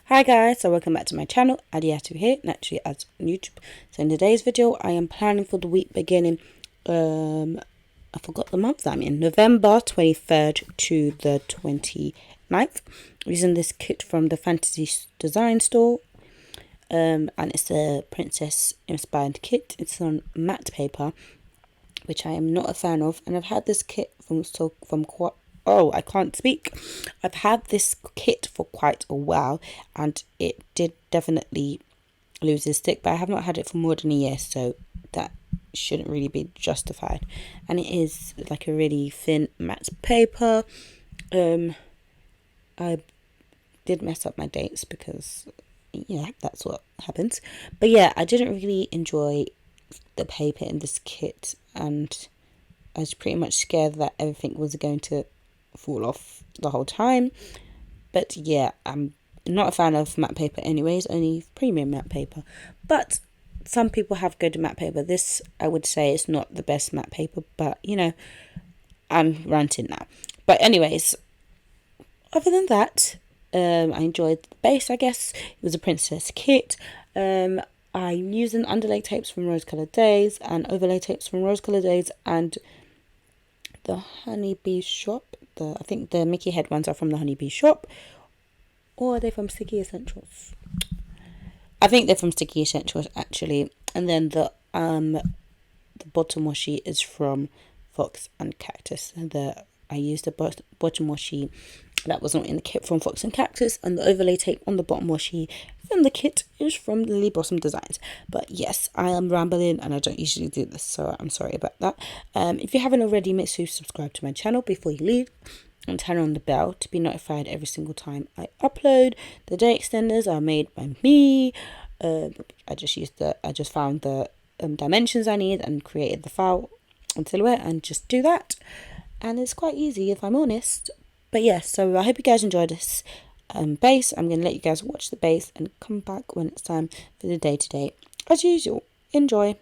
Hi guys, so welcome back to my channel. Adiatu here, Naturallyads on YouTube. So in today's video, I am planning for the week beginning, I forgot the month that I'm in, November 23rd to the 29th. Using this kit from the Fantasy Design Store, and it's a princess inspired kit. It's on matte paper, which I am not a fan of, and I've had this kit I can't speak. I've had this kit for quite a while, and it did definitely lose its stick, but I have not had it for more than a year, so that shouldn't really be justified. And it is like a really thin matte paper. I did mess up my dates because that's what happens. But yeah, I didn't really enjoy the paper in this kit, and I was pretty much scared that everything was going to fall off the whole time. But yeah, I'm not a fan of matte paper anyways, only premium matte paper. But some people have good matte paper. This, I would say, is not the best matte paper, but I'm ranting now. But anyways, other than that, I enjoyed the base, I guess. It was a princess kit. I'm using underlay tapes from Rose Colored Days and overlay tapes from Rose Colored Days and the Honeybee Shop. I think the Mickey head ones are from the Honeybee Shop, or are they from Sticky Essentials? I think they're from Sticky Essentials actually. And then the bottom washi is from Fox and Cactus. And I used the bottom washi that was not in the kit from Fox and Cactus, and the overlay tape on the bottom washi from the kit is from Lily Blossom Designs. But yes, I am rambling and I don't usually do this, so I'm sorry about that. If you haven't already, make sure you subscribe to my channel before you leave and turn on the bell to be notified every single time I upload. The day extenders are made by me. I just found the dimensions I need and created the file and silhouette and just do that, and it's quite easy if I'm honest. But yeah, so I hope you guys enjoyed this base. I'm going to let you guys watch the base and come back when it's time for the day-to-day. As usual, enjoy.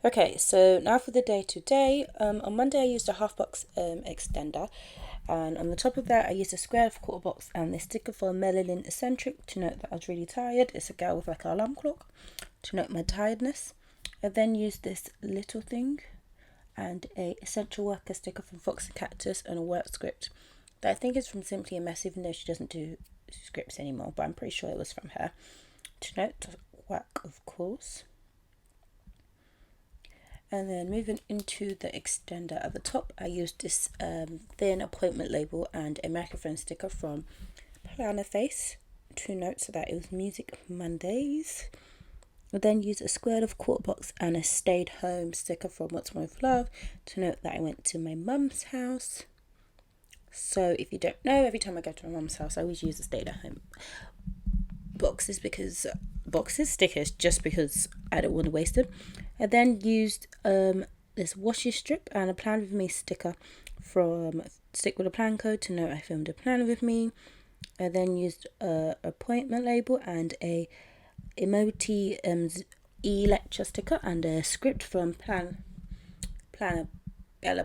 Okay, so now for the day today. On Monday I used a half box extender, and on the top of that I used a square of quarter box and the sticker for Melanin Eccentric to note that I was really tired. It's a girl with like an alarm clock to note my tiredness. I then used this little thing and a essential worker sticker from Fox and Cactus and a work script that I think is from Simply a Mess, even though she doesn't do scripts anymore, but I'm pretty sure it was from her. To note work, of course. And then moving into the extender at the top, I used this thin appointment label and a microphone sticker from Face to note so that it was Music Mondays. I then used a square of quarter box and a stayed home sticker from What's More with Love to note that I went to my mum's house. So if you don't know, every time I go to my mum's house, I always use the stayed at home stickers just because I don't want to waste them. I then used this washi strip and a Plan With Me sticker from Stick With a Plan Code to note I filmed a plan with me. I then used a appointment label and a emoji e-lecture sticker and a script from Plan Ella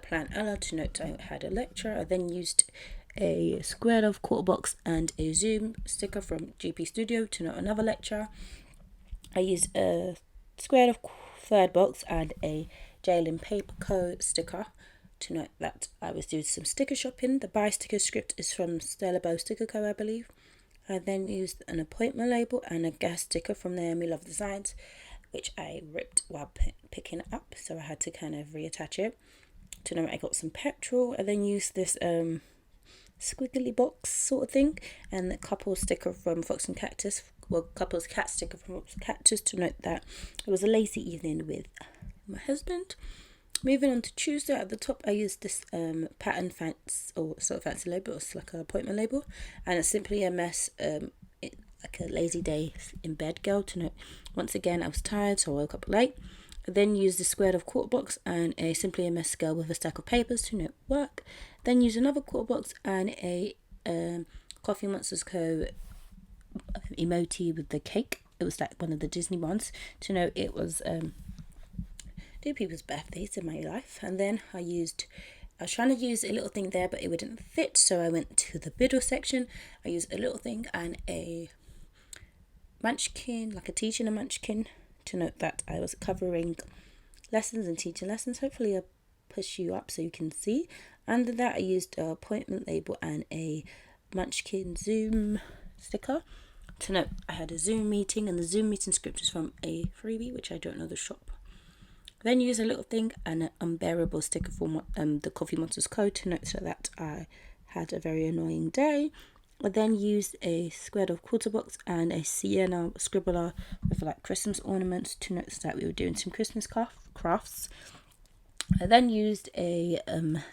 to note I had a lecture. I then used a square of quarter box and a Zoom sticker from GP Studio to note another lecture. I used a square of third box and a Jalen Paper Co sticker to note that I was doing some sticker shopping. The buy sticker script is from Stella Bow Sticker Co, I believe. I then used an appointment label and a gas sticker from Naomi Love Designs, which I ripped while picking it up, so I had to kind of reattach it to know I got some petrol. I then used this squiggly box sort of thing and the couple sticker from Fox and Cactus, couple's cat sticker from Fox and Cactus to note that it was a lazy evening with my husband. Moving on to Tuesday, at the top I used this pattern fancy label. It's like an appointment label, and it's Simply a Mess, like a lazy day in bed girl to note once again I was tired, so I woke up late. I then used the square of quarter box and a Simply a Mess girl with a stack of papers to note work. Then used another quarter box and a Coffee Monsters Co emoji with the cake. It was like one of the Disney ones to note it was do people's birthdays in my life. And then I was trying to use a little thing there, but it wouldn't fit, so I went to the middle section. I used a little thing and a munchkin, like a teaching a munchkin, to note that I was covering lessons and teaching lessons. Hopefully I'll push you up so you can see. Under that I used an appointment label and a munchkin Zoom sticker to note I had a Zoom meeting, and the Zoom meeting script is from a freebie, which I don't know the shop. Then use a little thing and an unbearable sticker from the Coffee Monsters Co to note so that I had a very annoying day. I then used a square of quarter box and a sienna scribbler with like Christmas ornaments to note that we were doing some Christmas crafts. I then used a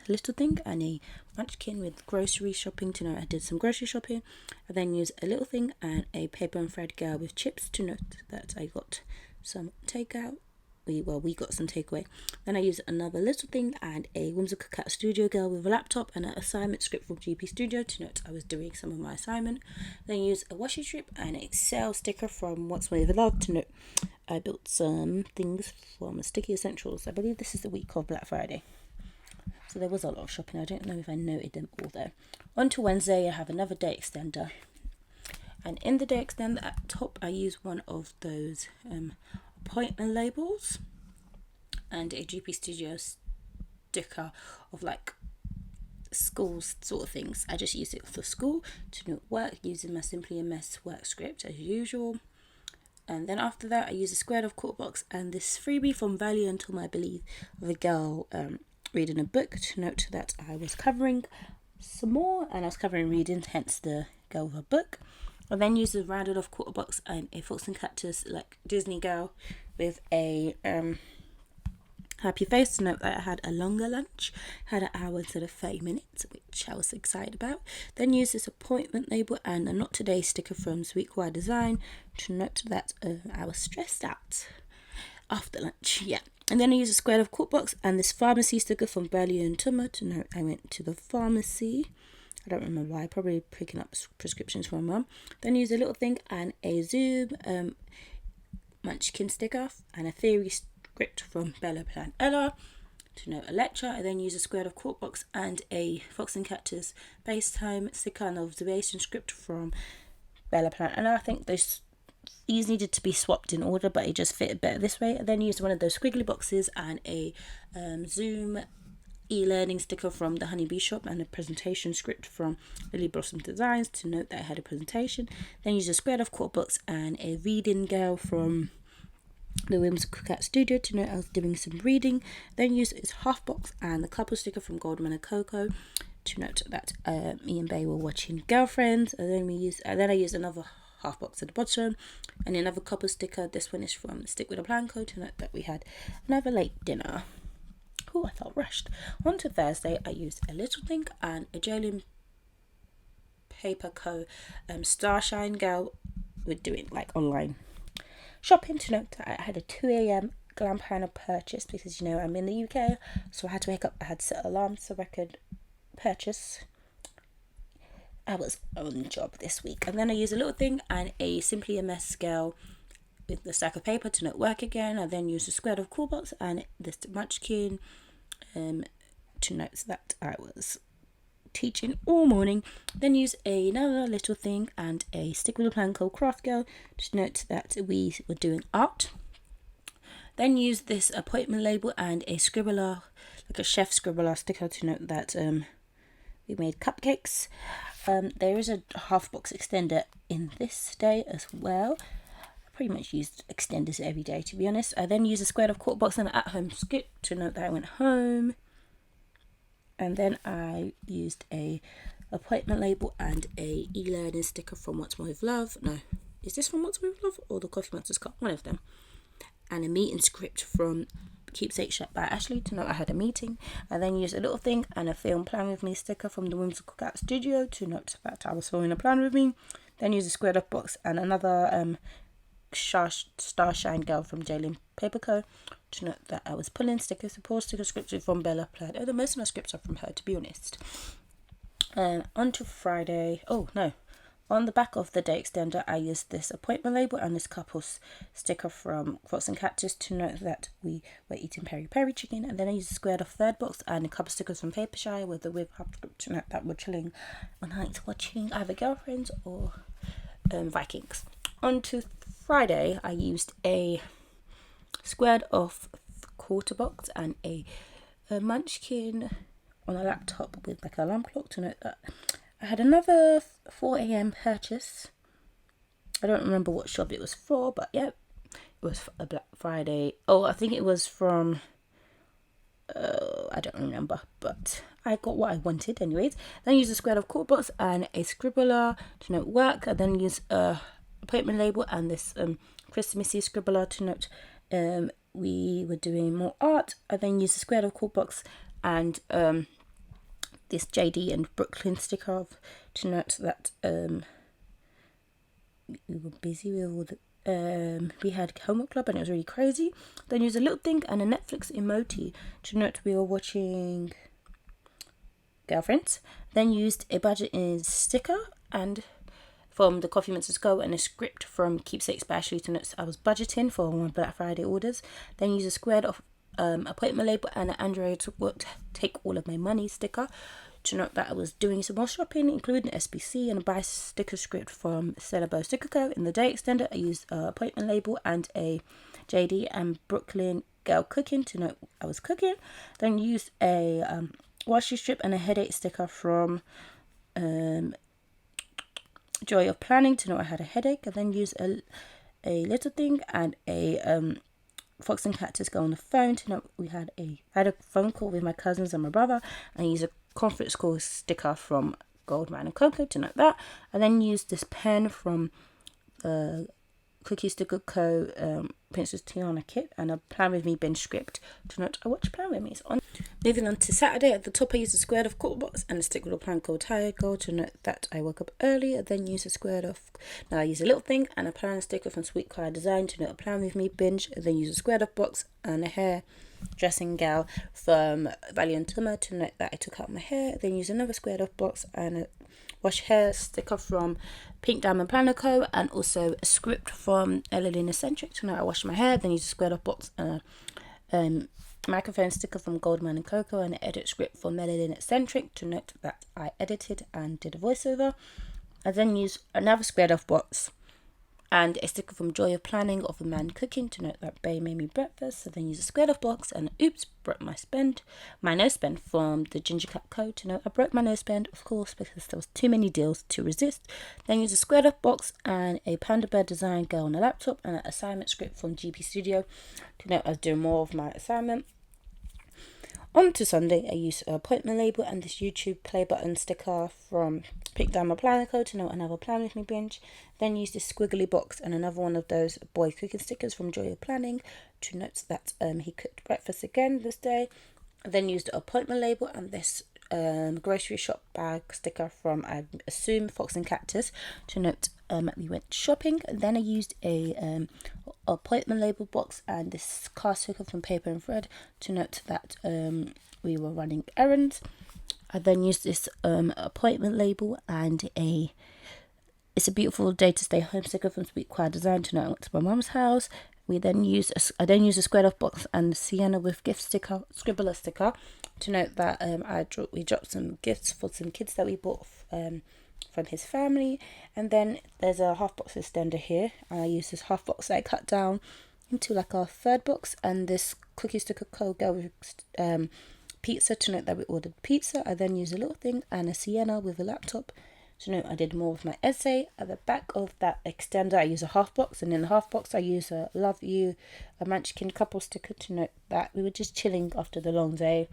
little thing and a munchkin with grocery shopping to note I did some grocery shopping. I then used a little thing and a paper and thread girl with chips to note that I got some takeout. We got some takeaway. Then I used another little thing and a Whimsical Cat Studio girl with a laptop and an assignment script from GP Studio to note I was doing some of my assignment. Then used a washi strip and an Excel sticker from What's More with Love to note I built some things from Sticky Essentials. I believe this is the week of Black Friday, so there was a lot of shopping. I don't know if I noted them all though. On to Wednesday, I have another day extender, and in the day extender at the top I use one of those appointment labels and a GP Studio sticker of like school sort of things. I just use it for school to note work using my Simply a Mess work script as usual. And then after that I use a square of quarter box and this freebie from Value Until I believe of a girl reading a book to note that I was covering some more and I was covering reading, hence the girl with a book. I then used a rounded off quarter box and a Fox and Cactus like Disney girl with a happy face to note that I had a longer lunch, had an hour instead of 30 minutes, which I was excited about. Then used this appointment label and a Not Today sticker from Sweet Choir Design to note that I was stressed out after lunch. Yeah. And then I used a square of quarter box and this pharmacy sticker from Burley and Tummer to note I went to the pharmacy. I don't remember why, probably picking up prescriptions from mum. Then use a little thing and a Zoom munchkin sticker and a theory script from Bella Plan Ella to note a lecture. I then use a squared off quote box and a Fox and Cactus FaceTime sticker and observation script from Bella Plan Ella. I think these needed to be swapped in order, but it just fitted better this way. I then used one of those squiggly boxes and a Zoom e-learning sticker from the Honeybee Shop and a presentation script from Lily Blossom Designs to note that I had a presentation. Then used a squared off quote box and a reading girl from the Whimsical Cat Studio to note I was doing some reading. Then used its half box and the couple sticker from Goldman and Coco to note that me and Bay were watching Girlfriends. And then I used another half box at the bottom and another couple sticker. This one is from Stick With A Plan Co to note that we had another late dinner. Oh, I felt rushed. On to Thursday, I used a little thing and a Jolene Paper Co Starshine Girl. We're doing like online shopping to note that I had a 2 a.m. glam panel purchase because I'm in the UK, so I had to wake up. I had set alarms so I could purchase. I was on the job this week. And then I used a little thing and a Simply a Mess scale with the stack of paper to note work again. I then used a squared of cool box and this munchkin to note that I was teaching all morning. Then use another little thing and a Stick With A Plan called Craft Girl to note that we were doing art. Then use this appointment label and a scribbler, like a chef scribbler sticker to note that we made cupcakes. There is a half box extender in this day as well. I pretty much used extenders every day, to be honest. I then used a squared off quote box and an at-home skip to note that I went home. And then I used a appointment label and a e-learning sticker from What's More With Love. No, is this from What's More With Love or the Coffee Monsters Cup? One of them. And a meeting script from Keepsake Shop by Ashley to note I had a meeting. I then used a little thing and a film Plan With Me sticker from the Whimsical Cat Studio to note that I was filming a plan with me. Then used a squared off box and another Starshine Girl from Jolene Paper Co to note that I was pulling stickers. Support sticker scripts from Bella Plaid. Oh, most of my scripts are from her, to be honest. On to Friday. Oh no, on the back of the day extender I used this appointment label and this couple's sticker from Fox and Cactus to note that we were eating peri peri chicken. And then I used a squared off third box and a couple stickers from Papershire with the whip hub script to note that we're chilling one night watching either Girlfriends or Vikings. On to Friday, I used a squared off quarter box and a munchkin on a laptop with like an alarm clock to note that I had another 4 a.m. purchase. I don't remember what shop it was for, but yeah, it was a Black Friday. Oh, I think it was from, I don't remember, but I got what I wanted anyways. Then I used a squared off quarter box and a scribbler to note work. I then used a appointment label and this Christmassy scribbler to note we were doing more art. I then used a squared off quote box and this JD and Brooklyn sticker to note that we were busy with all the we had homework club and it was really crazy. Then used a little thing and a Netflix emoji to note we were watching Girlfriends. Then used a budget in sticker and from the Coffee Monsters Go and a script from Keepsakes by Ashley to note I was budgeting for my Black Friday orders. Then use a squared off appointment label and an Android to take all of my money sticker to note that I was doing some more shopping, including SBC and a buy sticker script from Celebo Sticker Co. In the day extender, I used an appointment label and a JD and Brooklyn Girl cooking to note I was cooking. Then used a washi strip and a headache sticker from Joy of Planning to know I had a headache. I then used a little thing and a Fox and Cactus Go on the phone to know I had a phone call with my cousins and my brother, and I used a conference call sticker from Goldman and Coco to note that. I then used this pen from Cookie Sticker Co. Princess Tiana kit and a Plan With Me binge script to note I watched Plan With Me. Moving on to Saturday, at the top I used a squared off quarter box and a Stick With A Plan called Tired Girl to note that I woke up early. I then used a squared off, now I used a little thing and a plan sticker from Sweet Car Design to note a Plan With Me binge. I then used a squared off box and a hair dressing gal from Valiant Tumor to note that I took out my hair. I then used another squared off box and a wash hair sticker from Pink Diamond Planner Co. and also a script from Ellerine Eccentric to note I washed my hair. Then used a squared off box and a microphone sticker from Goldman and Coco, and an edit script for Melanin Eccentric to note that I edited and did a voiceover. I then used another squared off box and a sticker from Joy of Planning of a Man Cooking to note that Bay made me breakfast. I then used a squared off box and oops, broke my nose bend from the Ginger Cat Co. to note I broke my nose bend, of course, because there was too many deals to resist. Then used a squared off box and a Panda Bear design girl on a laptop and an assignment script from GP Studio to note I was doing more of my assignment. On to Sunday, I used an appointment label and this YouTube play button sticker from Pick Down My Planner Code to note another Plan With Me binge. Then used this squiggly box and another one of those boy cooking stickers from Joy of Planning to note that he cooked breakfast again this day. I then used an appointment label and this grocery shop bag sticker from, I assume, Fox and Cactus to note we went shopping. Then I used a appointment label box and this card sticker from Paper and Thread to note that we were running errands. I then used this appointment label and it's a beautiful day to stay home sticker from Sweet Choir Design to note I went to my mum's house. I then used a squared off box and Sienna with gift sticker, scribbler sticker to note that we dropped some gifts for some kids that we bought from his family. And then there's a half box extender here. I used this half box that I cut down into like our third box, and this cookie sticker code go with pizza to note that we ordered pizza. I then used a little thing and a Sienna with a laptop to note I did more of my essay. At the back of that extender I use a half box, and in the half box I use a Love You, a Munchkin couple sticker to note that we were just chilling after the long day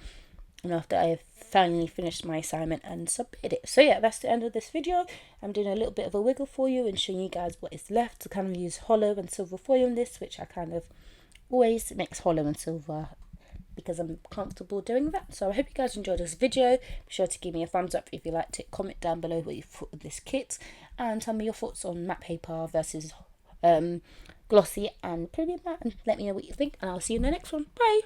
and after I finally finished my assignment and submitted it. So yeah, that's the end of this video. I'm doing a little bit of a wiggle for you and showing you guys what is left to kind of use hollow and silver foil on this, which I kind of always mix hollow and silver because I'm comfortable doing that. So I hope you guys enjoyed this video. Be sure to give me a thumbs up if you liked it. Comment down below what you thought of this kit and tell me your thoughts on matte paper versus glossy and premium matte, and let me know what you think, and I'll see you in the next one. Bye.